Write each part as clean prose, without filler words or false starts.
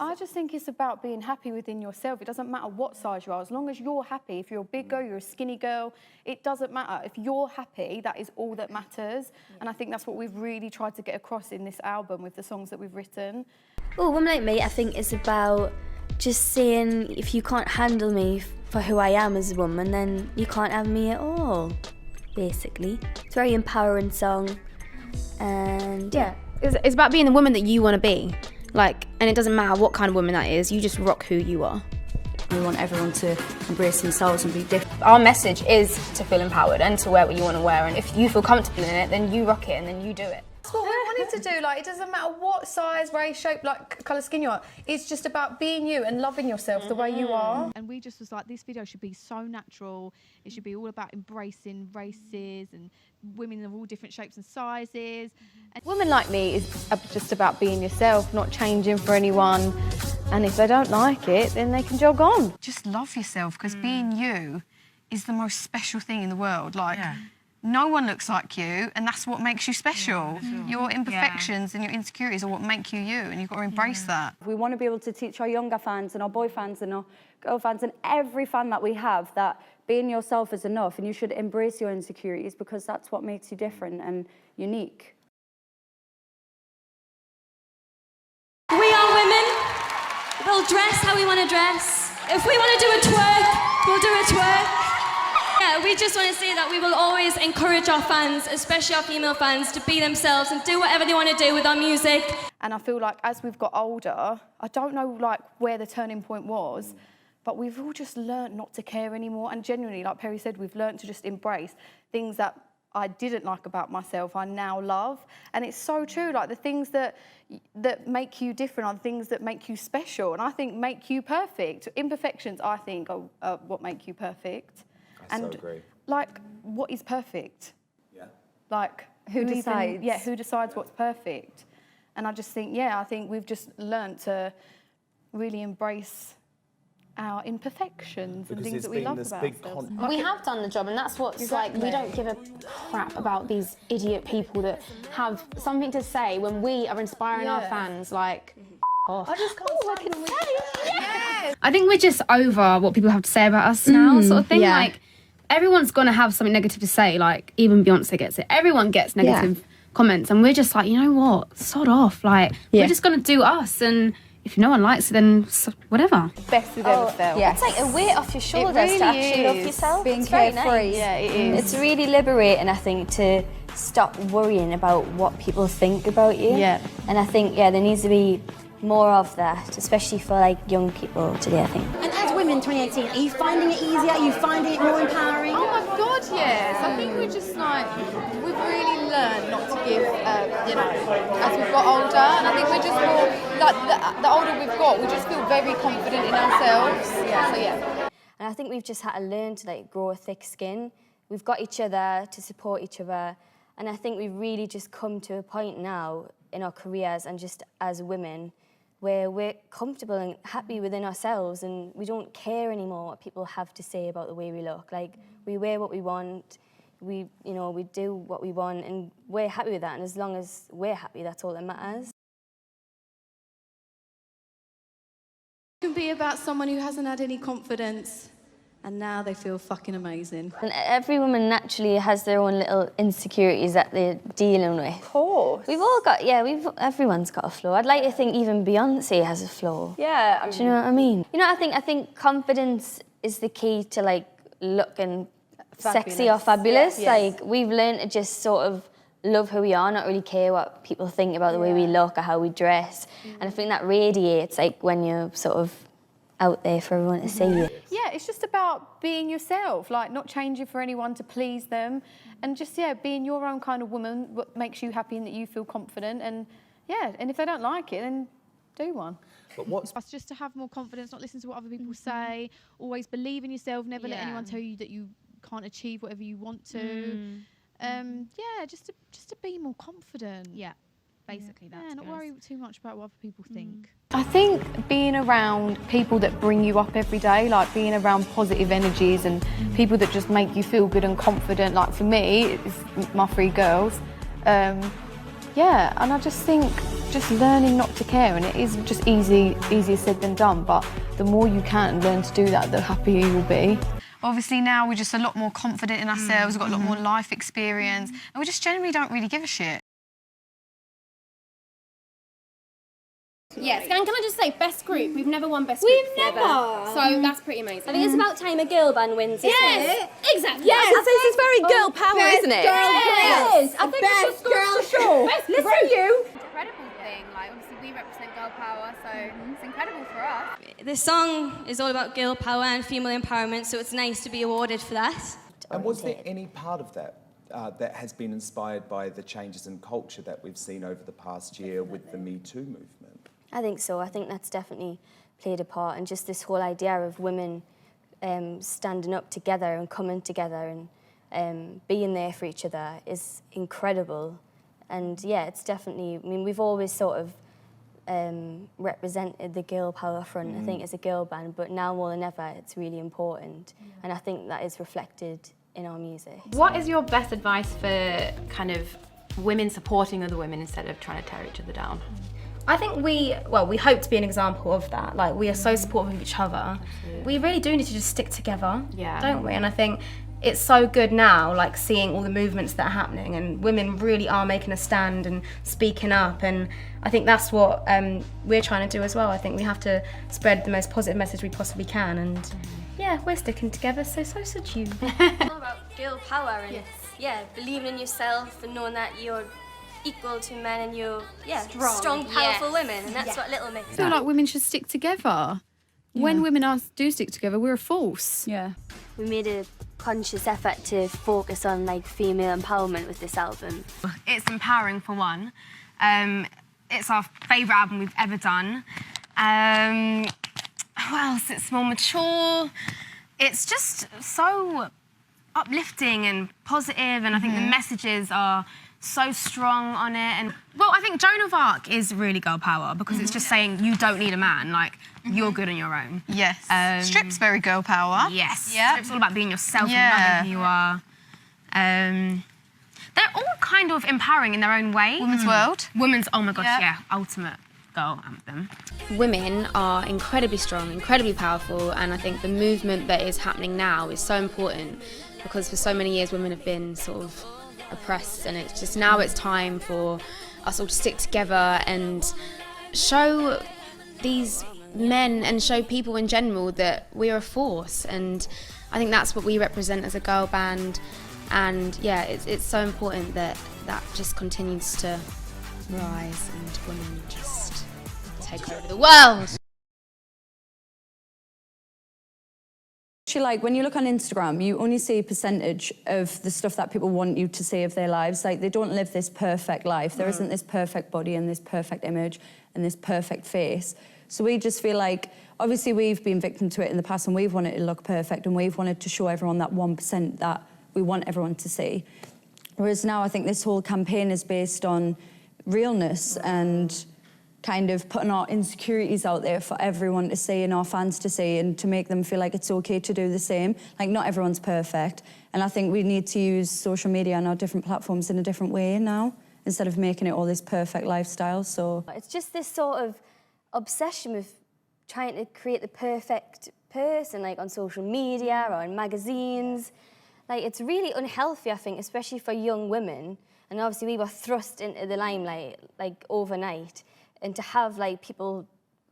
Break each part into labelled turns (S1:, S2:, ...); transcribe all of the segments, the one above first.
S1: I just think it's about being happy within yourself. It doesn't matter what size you are, as long as you're happy. If you're a big girl, you're a skinny girl, it doesn't matter. If you're happy, that is all that matters. And I think that's what we've really tried to get across in this album with the songs that we've written.
S2: Well, Woman Like Me, I think, is about just saying if you can't handle me for who I am as a woman, then you can't have me at all, basically. It's a very empowering song, and yeah.
S3: It's about being the woman that you want to be. Like, and it doesn't matter what kind of woman that is, you just rock who you are.
S4: We want everyone to embrace themselves and be different.
S5: Our message is to feel empowered and to wear what you want to wear, and if you feel comfortable in it, then you rock it and then you do it.
S1: That's what we wanted to do. Like, it doesn't matter what size, race, shape, like colour skin you are. It's just about being you and loving yourself the way you are.
S6: And we just was like, this video should be so natural. It should be all about embracing races and women of all different shapes and sizes. And
S1: Woman Like Me is just about being yourself, not changing for anyone. And if they don't like it, then they can jog on.
S7: Just love yourself, because being you is the most special thing in the world. Like, no one looks like you, and that's what makes you special. Your imperfections and your insecurities are what make you you, and you've got to embrace that.
S4: We want to be able to teach our younger fans and our boy fans and our girl fans and every fan that we have that being yourself is enough, and you should embrace your insecurities, because that's what makes you different and unique.
S2: We are women. We'll dress how we want to dress. If we want to do a twerk, we'll do a twerk. Yeah, we just want to say that we will always encourage our fans, especially our female fans, to be themselves and do whatever they want to do with our music.
S1: And I feel like as we've got older, I don't know like where the turning point was, but we've all just learnt not to care anymore. And genuinely, like Perry said, we've learnt to just embrace things that I didn't like about myself, I now love. And it's so true, like the things that make you different are the things that make you special, and I think make you perfect. Imperfections, I think, are what make you perfect.
S8: I so agree.
S1: Like, what is perfect?
S8: Yeah.
S1: Like,
S4: Who decides?
S1: Who decides what's perfect? And I just think, I think we've just learnt to really embrace our imperfections and things that we love about ourselves.
S5: We have done the job, and that's what's like, we don't give a crap about these idiot people that have something to say when we are inspiring our fans, like,
S1: I just can't stand it.
S3: I think we're just over what people have to say about us now, sort of thing.
S2: yeah.
S3: Like, everyone's gonna have something negative to say. Like, even Beyonce gets it. Everyone gets negative comments, and we're just like, you know what? Sod off. Like, we're just gonna do us, and if no one likes it, then whatever.
S1: Best we've ever felt.
S2: It's like a weight off your shoulders
S1: really
S2: to actually love
S1: is.
S2: yourself.
S4: Being
S2: it's very
S4: carefree.
S2: nice.
S1: Yeah, it is.
S2: It's really liberating, I think, to stop worrying about what people think about you.
S1: Yeah.
S2: And I think, there needs to be more of that, especially for like young people today, I think.
S9: And as women 2018, are you finding it easier? Are you finding it more empowering?
S1: Oh my God, yes. I think we're just like, we've really learned not to give, as we've got older. And I think we're just more, like, the older we've got, we just feel very confident in ourselves.
S2: And I think we've just had to learn to like grow a thick skin. We've got each other to support each other. And I think we've really just come to a point now in our careers and just as women where we're comfortable and happy within ourselves, and we don't care anymore what people have to say about the way we look. Like, we wear what we want, we do what we want, and we're happy with that. And as long as we're happy, that's all that matters.
S1: It can be about someone who hasn't had any confidence, and now they feel fucking amazing.
S2: And every woman naturally has their own little insecurities that they're dealing with.
S1: Of course.
S2: We've all got, everyone's got a flaw. I'd like to think even Beyonce has a flaw.
S4: Yeah.
S2: Do you know what I mean? I think confidence is the key to like looking sexy or fabulous.
S1: Yes.
S2: Like, we've learned to just sort of love who we are, not really care what people think about the way we look or how we dress. And I think that radiates like when you're sort of out there for everyone to see you.
S1: Yeah, it's just about being yourself, like not changing for anyone to please them, and just, being your own kind of woman, what makes you happy and that you feel confident, and and if they don't like it, then do one.
S8: But what's
S6: us just to have more confidence, not listen to what other people say, always believe in yourself, never let anyone tell you that you can't achieve whatever you want to. Just to be more confident.
S9: Yeah, basically that's
S6: not worry too much about what other people think.
S1: I think being around people that bring you up every day, like being around positive energies and people that just make you feel good and confident, like for me, it's my 3 girls. And I just think just learning not to care, and it is just easier said than done, but the more you can learn to do that, the happier you will be.
S7: Obviously now we're just a lot more confident in ourselves, we've got a lot more life experience, and we just generally don't really give a shit.
S8: Yes, and can I just say, best group? We've never won best group.
S9: We've never.
S8: So that's pretty amazing.
S2: I think it's about time a girl band wins.
S8: Yes, exactly.
S9: Yes, I think it's very girl power, isn't it?
S8: Yes.
S9: I think it's girl show. Listen, you.
S3: Incredible thing. Like, obviously, we represent girl power, so it's incredible for us.
S10: This song is all about girl power and female empowerment, so it's nice to be awarded for that.
S11: And was there any part of that that has been inspired by the changes in culture that we've seen over the past year with the Me Too movement?
S2: I think so. I think that's definitely played a part, and just this whole idea of women standing up together and coming together and being there for each other is incredible. And yeah, it's definitely, I mean, we've always sort of represented the girl power front, I think, as a girl band, but now more than ever, it's really important. And I think that is reflected in our music.
S12: What is your best advice for kind of women supporting other women instead of trying to tear each other down?
S13: I think we hope to be an example of that. Like, we are so supportive of each other. We really do need to just stick together, don't we? And I think it's so good now, like, seeing all the movements that are happening, and women really are making a stand and speaking up, and I think that's what we're trying to do as well. I think we have to spread the most positive message we possibly can, and yeah, we're sticking together, so should you.
S2: It's all about girl power and believing in yourself and knowing that you're equal to men and you're strong powerful women, and that's what Little makes.
S1: I feel like women should stick together. When women do stick together, we're a force.
S4: Yeah.
S2: We made a conscious effort to focus on like female empowerment with this album.
S10: It's empowering for one. It's our favourite album we've ever done. What else? It's more mature. It's just so uplifting and positive, and I think the messages are so strong on it. And well, I think Joan of Arc is really girl power because it's just saying you don't need a man, like you're good on your own.
S7: Yes. Strip's very girl power.
S10: Yes.
S7: Yeah.
S10: Strip's all about being yourself and loving who you are. They're all kind of empowering in their own way.
S7: Women's World.
S10: Women's, oh my gosh, ultimate girl anthem.
S3: Women are incredibly strong, incredibly powerful, and I think the movement that is happening now is so important because for so many years women have been sort of oppressed, and it's just now it's time for us all to stick together and show these men and show people in general that we're a force, and I think that's what we represent as a girl band. And yeah, it's so important that that just continues to rise and women just take over the world.
S4: Like, when you look on Instagram, you only see a percentage of the stuff that people want you to see of their lives. Like, they don't live this perfect life. There isn't this perfect body and this perfect image and this perfect face. So we just feel like, obviously we've been victim to it in the past and we've wanted it to look perfect and we've wanted to show everyone that 1% that we want everyone to see. Whereas now I think this whole campaign is based on realness and kind of putting our insecurities out there for everyone to see and our fans to see, and to make them feel like it's okay to do the same. Like, not everyone's perfect. And I think we need to use social media and our different platforms in a different way now, instead of making it all this perfect lifestyle. So
S2: it's just this sort of obsession with trying to create the perfect person, like on social media or in magazines. Like, it's really unhealthy, I think, especially for young women. And obviously we were thrust into the limelight, like, overnight. And to have, like, people,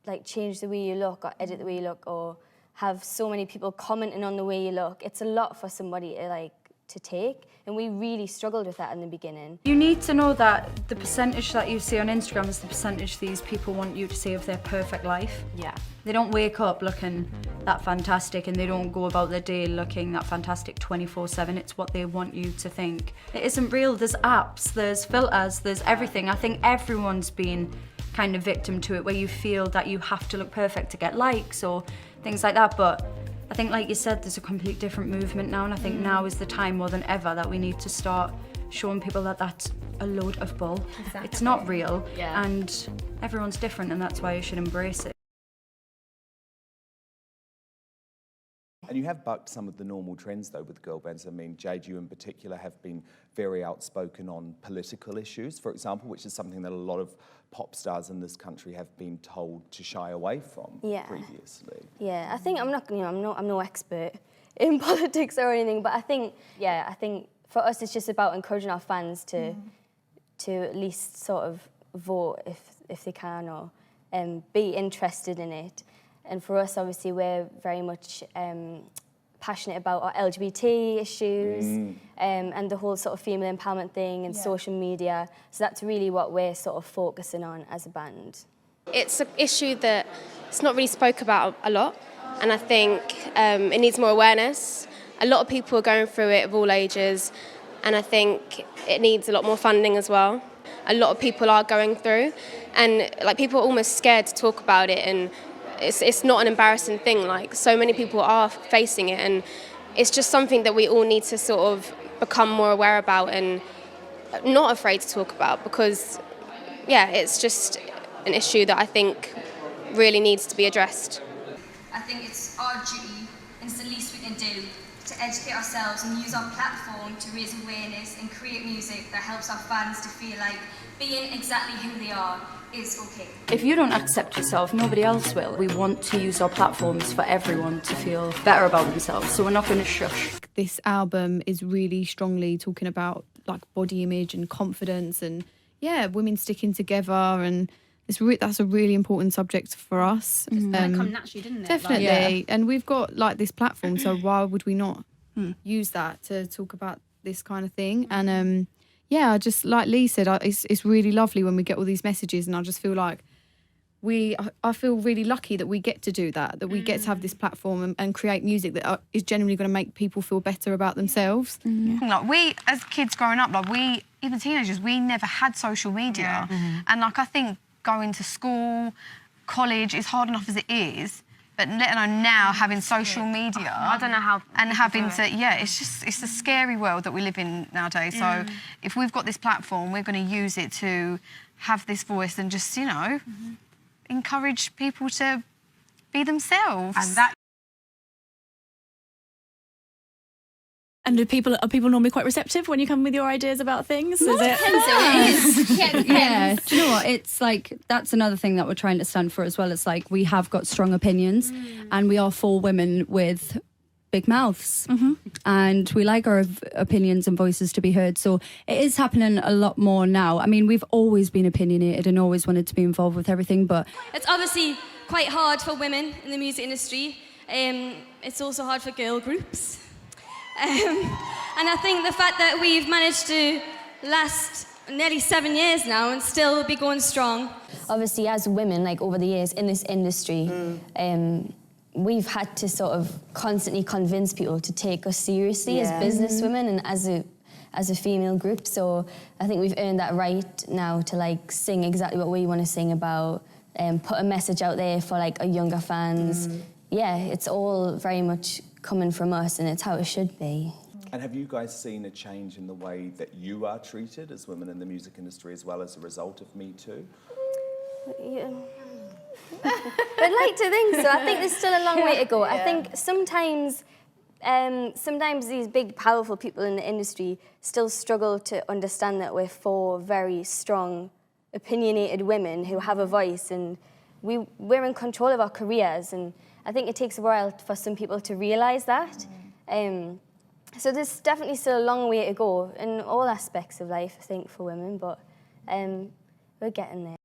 S2: like, change the way you look or edit the way you look or have so many people commenting on the way you look, it's a lot for somebody to, like, to take. And we really struggled with that in the beginning.
S13: You need to know that the percentage that you see on Instagram is the percentage these people want you to see of their perfect life.
S12: Yeah.
S13: They don't wake up looking that fantastic, and they don't go about their day looking that fantastic 24/7. It's what they want you to think. It isn't real. There's apps, there's filters, there's everything. I think everyone's been kind of victim to it, where you feel that you have to look perfect to get likes or things like that. But I think, like you said, there's a complete different movement now, and I think now is the time more than ever that we need to start showing people that that's a load of bull. Exactly. It's not real, and everyone's different, and that's why you should embrace it.
S11: And you have bucked some of the normal trends, though, with girl bands. I mean, Jade, you in particular have been very outspoken on political issues, for example, which is something that a lot of pop stars in this country have been told to shy away from previously.
S2: Yeah, I think I'm no expert in politics or anything, but I think for us it's just about encouraging our fans to at least sort of vote if they can, or be interested in it. And for us, obviously, we're very much passionate about our LGBT issues and the whole sort of female empowerment thing and social media. So that's really what we're sort of focusing on as a band.
S8: It's an issue that it's not really spoke about a lot, and I think it needs more awareness. A lot of people are going through it of all ages, and I think it needs a lot more funding as well. A lot of people are going through, and like people are almost scared to talk about it, and it's not an embarrassing thing. Like, so many people are facing it, and it's just something that we all need to sort of become more aware about and not afraid to talk about, because it's just an issue that I think really needs to be addressed.
S14: I think it's our duty, and it's the least we can do, to educate ourselves and use our platform to raise awareness and create music that helps our fans to feel like being exactly who they are is okay.
S13: If you don't accept yourself, nobody else will. We want to use our platforms for everyone to feel better about themselves, so we're not going to shush.
S15: This album is really strongly talking about like body image and confidence, and women sticking together, and that's a really important subject for us.
S3: It come naturally, didn't it?
S15: Definitely. And we've got like this platform, so why would we not use that to talk about this kind of thing? And I just, like Lee said, it's really lovely when we get all these messages, and I just feel like I feel really lucky that we get to do that we get to have this platform and create music that is genuinely going to make people feel better about themselves.
S7: Like, we, as kids growing up, like we, even teenagers, we never had social media. And like, I think going to school, college is hard enough as it is, but let alone now having social media.
S10: I don't know how.
S7: And having to, it's a scary world that we live in nowadays. So if we've got this platform, we're going to use it to have this voice and just, encourage people to be themselves.
S16: And are people normally quite receptive when you come with your ideas about things?
S13: Do you know what? It's like, that's another thing that we're trying to stand for as well. It's like, we have got strong opinions, and we are for women with big mouths, and we like our opinions and voices to be heard. So it is happening a lot more now. I mean, we've always been opinionated and always wanted to be involved with everything, but
S14: It's obviously quite hard for women in the music industry. It's also hard for girl groups. And I think the fact that we've managed to last nearly 7 years now and still be going strong.
S2: Obviously, as women, like over the years in this industry, we've had to sort of constantly convince people to take us seriously as businesswomen and as a female group. So I think we've earned that right now to like sing exactly what we want to sing about, and put a message out there for like our younger fans. It's all very much coming from us, and it's how it should be.
S11: And have you guys seen a change in the way that you are treated as women in the music industry as well as a result of Me Too?
S2: I'd like to think so. I think there's still a long way to go. I think sometimes these big, powerful people in the industry still struggle to understand that we're four very strong, opinionated women who have a voice, and we're in control of our careers, and I think it takes a while for some people to realise that. So there's definitely still a long way to go in all aspects of life, I think, for women, but we're getting there.